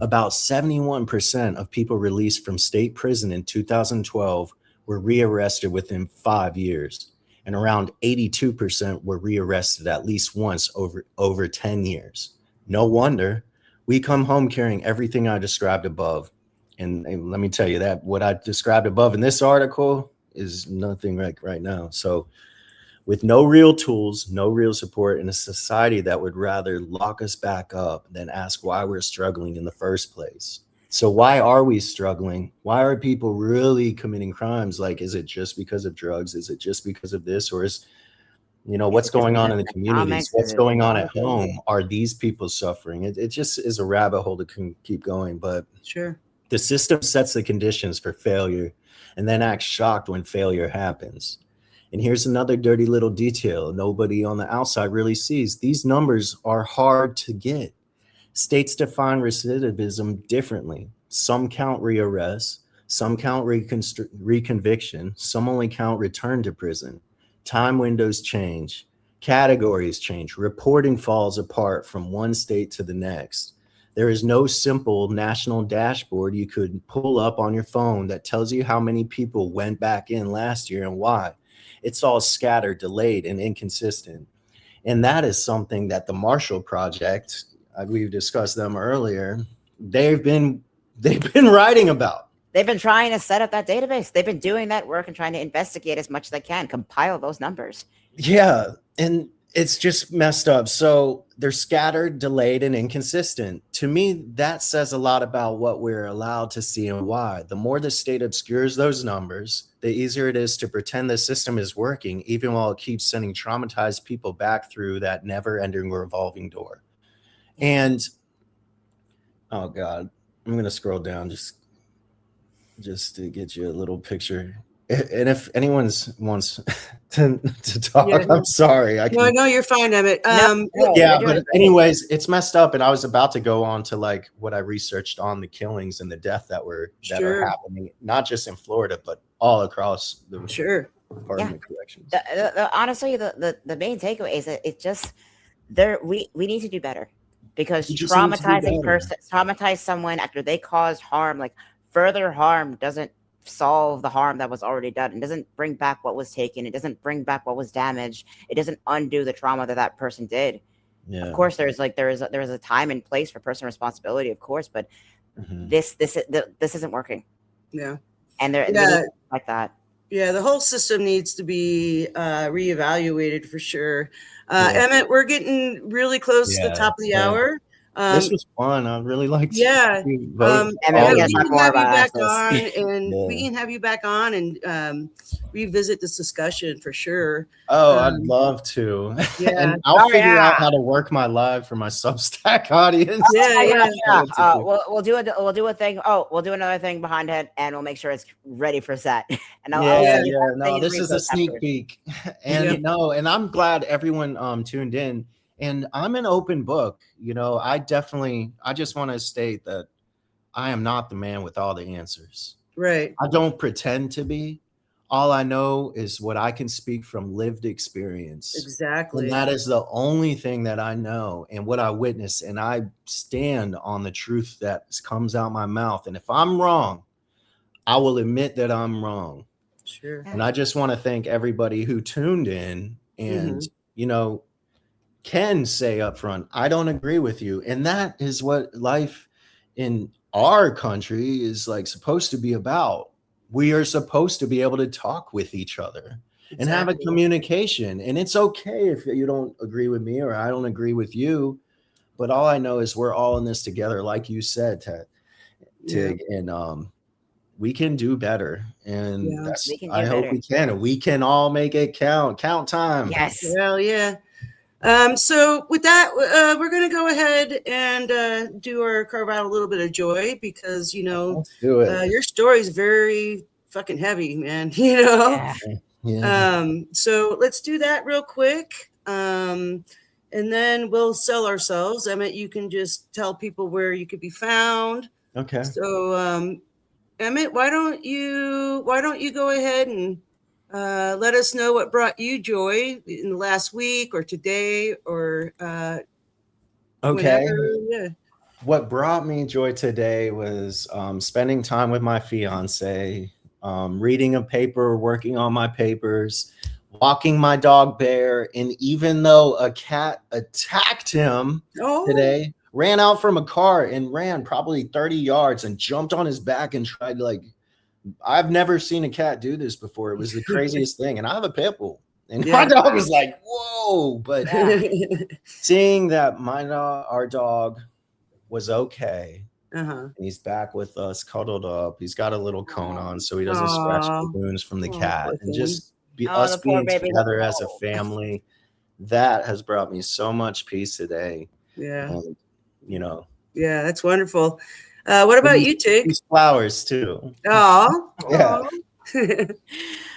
about 71% of people released from state prison in 2012 were rearrested within 5 years, and around 82% were rearrested at least once over 10 years. No wonder. We come home carrying everything I described above. And let me tell you that what I described above in this article is nothing like right now. So with no real tools, no real support, in a society that would rather lock us back up than ask why we're struggling in the first place. So why are we struggling? Why are people really committing crimes? Like, is it just because of drugs? Is it just because of this? Or is, what's going on in the communities? What's going on at home? Are these people suffering? It just is a rabbit hole to keep going. But the system sets the conditions for failure and then acts shocked when failure happens. And here's another dirty little detail nobody on the outside really sees. These numbers are hard to get. States define recidivism differently. Some count rearrest, some count reconviction, some only count return to prison. Time windows change, categories change, reporting falls apart from one state to the next. There is no simple national dashboard you could pull up on your phone that tells you how many people went back in last year and why. It's all scattered, delayed, and inconsistent. And that is something that the Marshall Project, we've discussed them earlier, they've been writing about. They've been trying to set up that database. They've been doing that work and trying to investigate as much as they can, compile those numbers. Yeah, and it's just messed up. So they're scattered, delayed, and inconsistent. To me, that says a lot about what we're allowed to see and why. The more the state obscures those numbers, the easier it is to pretend the system is working, even while it keeps sending traumatized people back through that never-ending revolving door. And, oh God, I'm going to scroll down just to get you a little picture. And if anyone wants to talk, yeah. I'm sorry. No, you're fine, Emmett. Yeah, but anyways, it's messed up. And I was about to go on to like what I researched on the killings and the death that are happening, not just in Florida, but all across the Department of Corrections. Honestly, the main takeaway is that it's just we need to do better, because traumatize someone after they caused harm, like further harm doesn't solve the harm that was already done. It doesn't bring back what was taken. It doesn't bring back what was damaged. It doesn't undo the trauma that person did. Yeah. Of course, there is a time and place for personal responsibility, of course, but this isn't working. Yeah, and they're like that. Yeah, the whole system needs to be reevaluated for sure. Emmett, we're getting really close to the top of the hour. This was fun. I really liked we can have you back on and revisit this discussion for sure. Oh, I'd love to. Yeah. And I'll figure out how to work my live for my Substack audience. We'll do a thing. We'll do another thing behind it, and we'll make sure it's ready for set. And this is a sneak peek. And and I'm glad everyone tuned in. And I'm an open book, I just want to state that I am not the man with all the answers. Right. I don't pretend to be. All I know is what I can speak from lived experience. Exactly. And that is the only thing that I know and what I witness. And I stand on the truth that comes out my mouth. And if I'm wrong, I will admit that I'm wrong. Sure. And I just want to thank everybody who tuned in and, can say up front, I don't agree with you. And that is what life in our country is like supposed to be about. We are supposed to be able to talk with each other and have a communication. And it's okay if you don't agree with me or I don't agree with you. But all I know is we're all in this together, like you said, Tig. And we can do better. And I hope we can. And we can all make it count. Count time. Yes. Well, yeah. So with that, we're going to go ahead and do our carve out a little bit of joy because, let's do it. Your story is very fucking heavy, man, Yeah. So let's do that real quick. And then we'll sell ourselves. Emmett, you can just tell people where you could be found. Okay. So, Emmett, why don't you go ahead and let us know what brought you joy in the last week or today or whenever. What brought me joy today was spending time with my fiance, reading a paper, working on my papers, walking my dog Bear, and even though a cat attacked him today, ran out from a car and ran probably 30 yards and jumped on his back and tried I've never seen a cat do this before. It was the craziest thing. And I have a pit bull. And my dog was like, whoa. But seeing that our dog was okay. And he's back with us, cuddled up. He's got a little cone on so he doesn't scratch the wounds from the cat. And just us being together as a family, that has brought me so much peace today. Yeah. And, yeah, that's wonderful. What about you, Tig? These flowers too. Oh, yeah.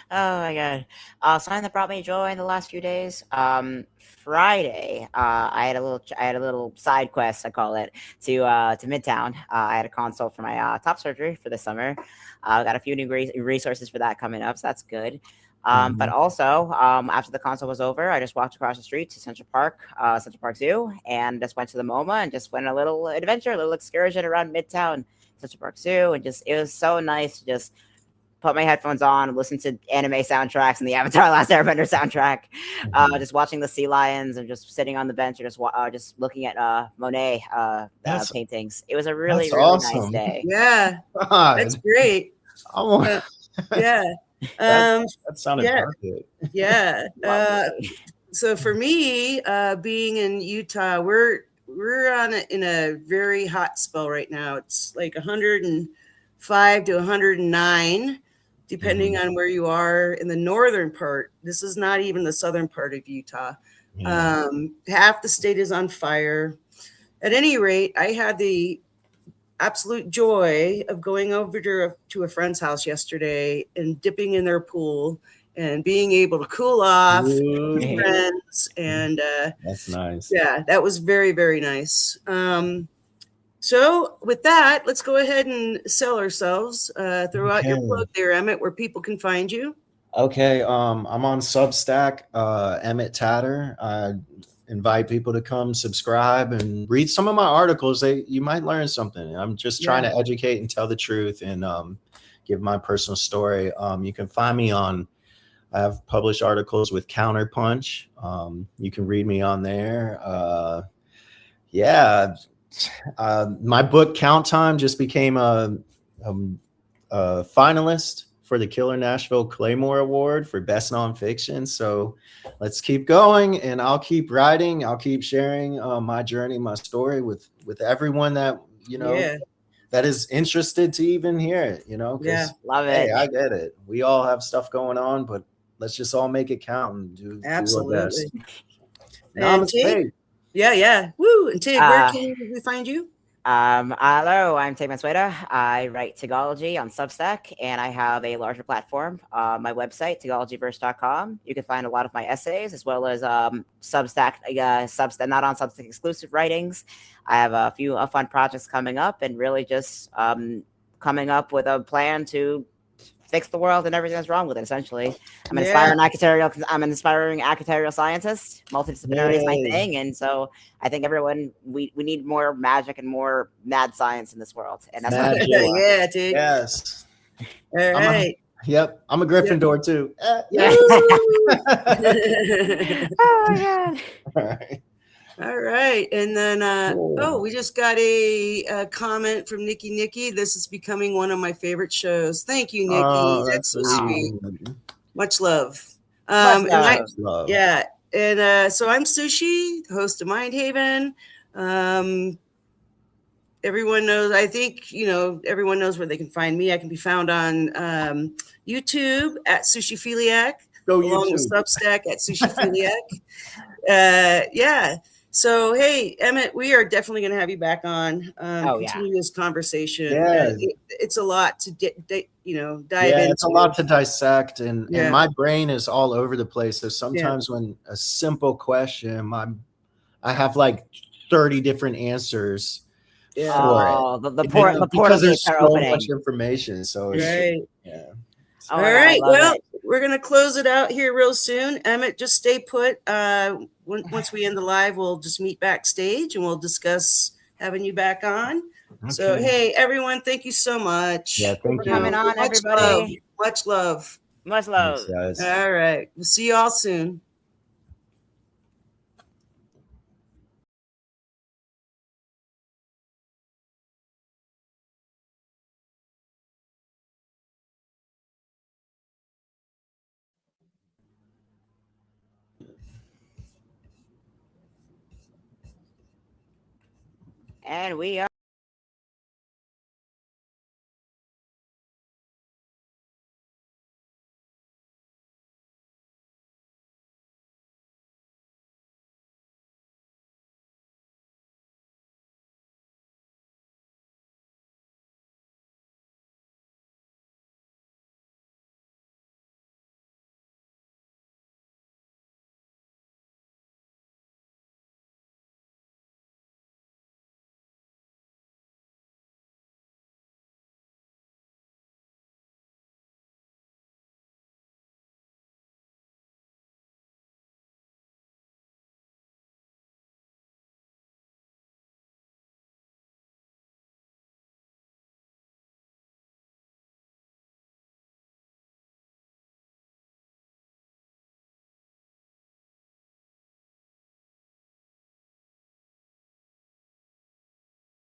Oh my god. Something that brought me joy in the last few days. Friday, I had a little side quest, I call it, to Midtown. I had a consult for my top surgery for the summer. Got a few new resources for that coming up, so that's good. But also, after the consult was over, I just walked across the street to Central Park Zoo, and just went to the MoMA and just went on a little adventure, a little excursion around Midtown, Central Park Zoo, and just it was so nice to just put my headphones on, listen to anime soundtracks and the Avatar: Last Airbender soundtrack, just watching the sea lions and just sitting on the bench or just looking at Monet paintings. It was a really, really awesome. nice day. Yeah, God. that's great. Yeah. That sounded yeah. perfect. Yeah. So for me, being in Utah, we're in a very hot spell right now. It's like 105 to 109, depending on where you are in the northern part. This is not even the southern part of Utah. Yeah. Half the state is on fire. At any rate, I had the absolute joy of going over to a friend's house yesterday and dipping in their pool and being able to cool off with friends. And that's nice. Yeah, that was very, very nice. So with that, let's go ahead and sell ourselves. Throw out your plug there, Emmett, where people can find you. Okay. I'm on Substack, Emmett Tatter. I invite people to come subscribe and read some of my articles. You might learn something. I'm just trying to educate and tell the truth and give my personal story. You can find me on, I have published articles with Counterpunch. You can read me on there. My book Count Time just became a finalist for the Killer Nashville Claymore Award for Best Nonfiction. So let's keep going, and I'll keep writing. I'll keep sharing my journey, my story with everyone that, that is interested to even hear it, love it. Hey, I get it. We all have stuff going on, but let's just all make it count and do our best. Namaste. Yeah. Woo. And Tig, where can we find you? Hello, I'm Tig Mansueta. I write Tigology on Substack, and I have a larger platform. My website, tigologyverse.com. You can find a lot of my essays as well as Substack, not on Substack exclusive writings. I have a few fun projects coming up, and really just coming up with a plan to fix the world and everything that's wrong with it. Essentially, I'm an inspiring actuarial scientist. Multidisciplinary is my thing, and so I think everyone we need more magic and more mad science in this world. And that's what yeah, dude. Yes. All right. I'm a Gryffindor too. Yeah. Oh my god. All right. All right. And then, we just got a comment from Nikki. This is becoming one of my favorite shows. Thank you, Nikki. That's so sweet. Much love. Love. Yeah. And so I'm Sushi, the host of Mind Haven. Everyone knows, I think, everyone knows where they can find me. I can be found on YouTube at Sushiphiliac. Along with Substack at Sushiphiliac. Yeah. So, hey, Emmett, we are definitely going to have you back on. Continue this conversation. Yeah. It's a lot to dive into. It's a lot to dissect, and my brain is all over the place. So sometimes when a simple question, I have like 30 different answers for it. Because there's so much information. So all right. Well, we're going to close it out here real soon. Emmett, just stay put. Once we end the live, we'll just meet backstage and we'll discuss having you back on. Okay. So, hey, everyone, thank you so much. Yeah, thank you. Coming on, everybody. Much love. Much love. Thanks, all right. We'll see you all soon. And we are